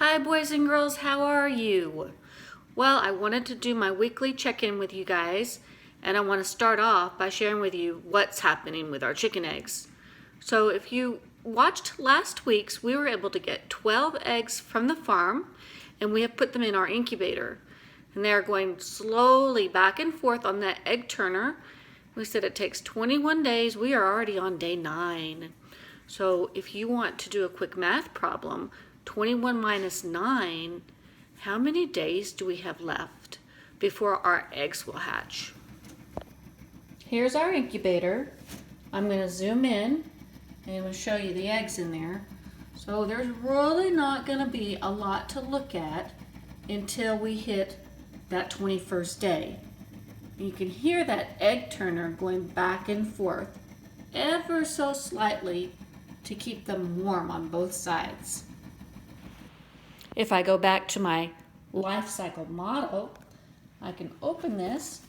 Hi boys and girls, how are you? Well, I wanted to do my weekly check-in with you guys, and I want to start off by sharing with you what's happening with our chicken eggs. So if you watched last week's, we were able to get 12 eggs from the farm, and we have put them in our incubator. And they are going slowly back and forth on that egg turner. We said it takes 21 days. We are already on day 9. So if you want to do a quick math problem, 21 minus 9, how many days do we have left before our eggs will hatch? Here's our incubator. I'm going to zoom in and I'm going to show you the eggs in there. So there's really not going to be a lot to look at until we hit that 21st day. You can hear that egg turner going back and forth ever so slightly to keep them warm on both sides. If I go back to my life cycle model, I can open this.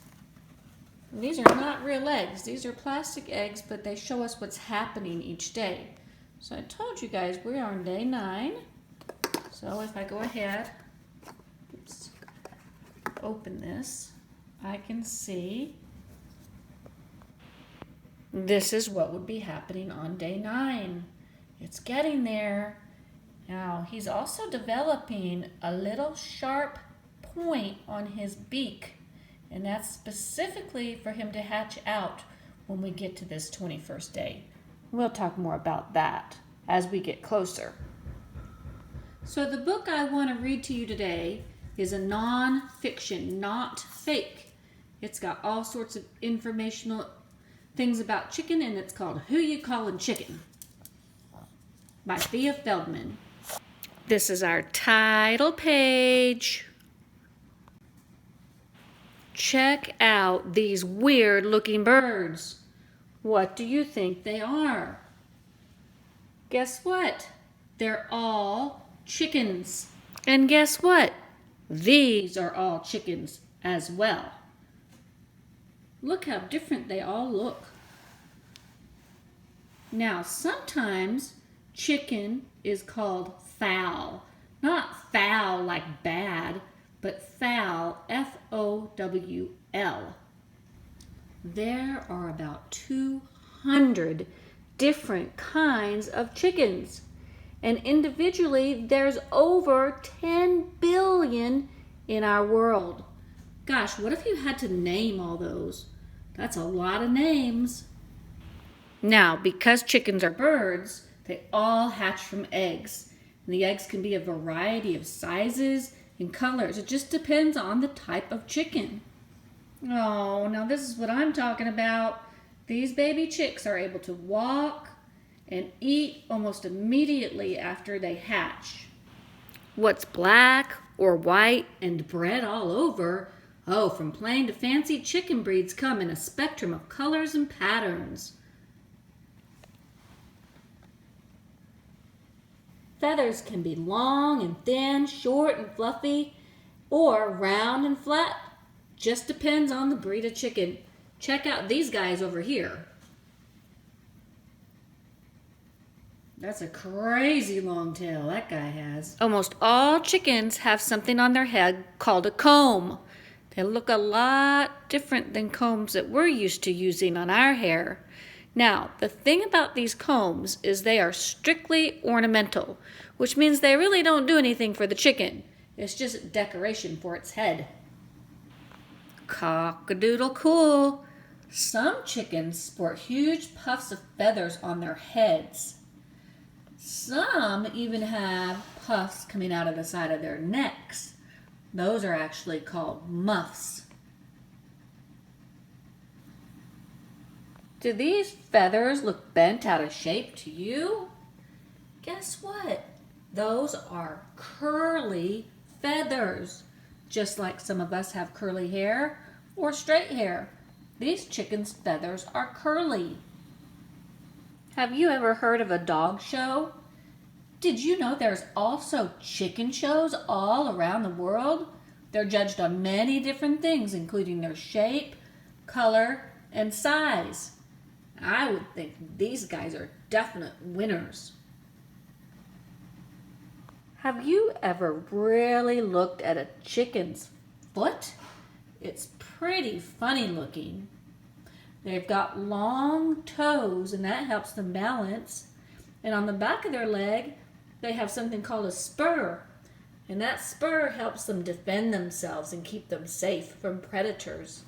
These are not real eggs. These are plastic eggs, but they show us what's happening each day. So I told you guys we are on day 9. So if I go ahead, open this, I can see this is what would be happening on day 9. It's getting there. Now, he's also developing a little sharp point on his beak, and that's specifically for him to hatch out when we get to this 21st day. We'll talk more about that as we get closer. So the book I want to read to you today is a non-fiction, not fake. It's got all sorts of informational things about chicken, and it's called Who You Callin' Chicken by Thea Feldman. This is our title page. Check out these weird looking birds. What do you think they are? Guess what? They're all chickens. And guess what? These are all chickens as well. Look how different they all look. Now, sometimes chicken is called fowl. Not foul like bad, but fowl, F-O-W-L. There are about 200 different kinds of chickens. And individually, there's over 10 billion in our world. Gosh, what if you had to name all those? That's a lot of names. Now, because chickens are birds, they all hatch from eggs. And the eggs can be a variety of sizes and colors. It just depends on the type of chicken. Oh, now this is what I'm talking about. These baby chicks are able to walk and eat almost immediately after they hatch. What's black or white and bred all over? Oh, from plain to fancy, chicken breeds come in a spectrum of colors and patterns. Feathers can be long and thin, short and fluffy, or round and flat. Just depends on the breed of chicken. Check out these guys over here. That's a crazy long tail that guy has. Almost all chickens have something on their head called a comb. They look a lot different than combs that we're used to using on our hair. Now, the thing about these combs is they are strictly ornamental, which means they really don't do anything for the chicken. It's just decoration for its head. Cock-a-doodle cool. Some chickens sport huge puffs of feathers on their heads. Some even have puffs coming out of the side of their necks. Those are actually called muffs. Do these feathers look bent out of shape to you? Guess what? Those are curly feathers. Just like some of us have curly hair or straight hair. These chickens' feathers are curly. Have you ever heard of a dog show? Did you know there's also chicken shows all around the world? They're judged on many different things, including their shape, color, and size. I would think these guys are definite winners. Have you ever really looked at a chicken's foot? It's pretty funny looking. They've got long toes and that helps them balance. And on the back of their leg, they have something called a spur. And that spur helps them defend themselves and keep them safe from predators.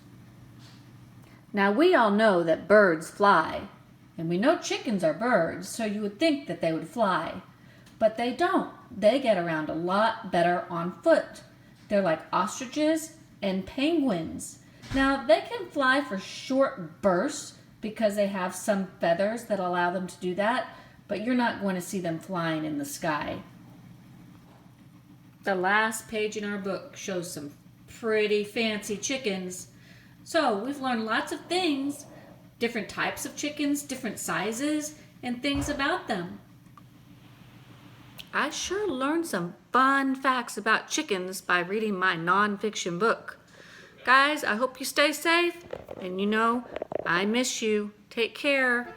Now we all know that birds fly. And we know chickens are birds, so you would think that they would fly. But they don't. They get around a lot better on foot. They're like ostriches and penguins. Now, they can fly for short bursts because they have some feathers that allow them to do that, but you're not going to see them flying in the sky. The last page in our book shows some pretty fancy chickens. So, we've learned lots of things, different types of chickens, different sizes, and things about them. I sure learned some fun facts about chickens by reading my nonfiction book. Guys, I hope you stay safe, and I miss you. Take care.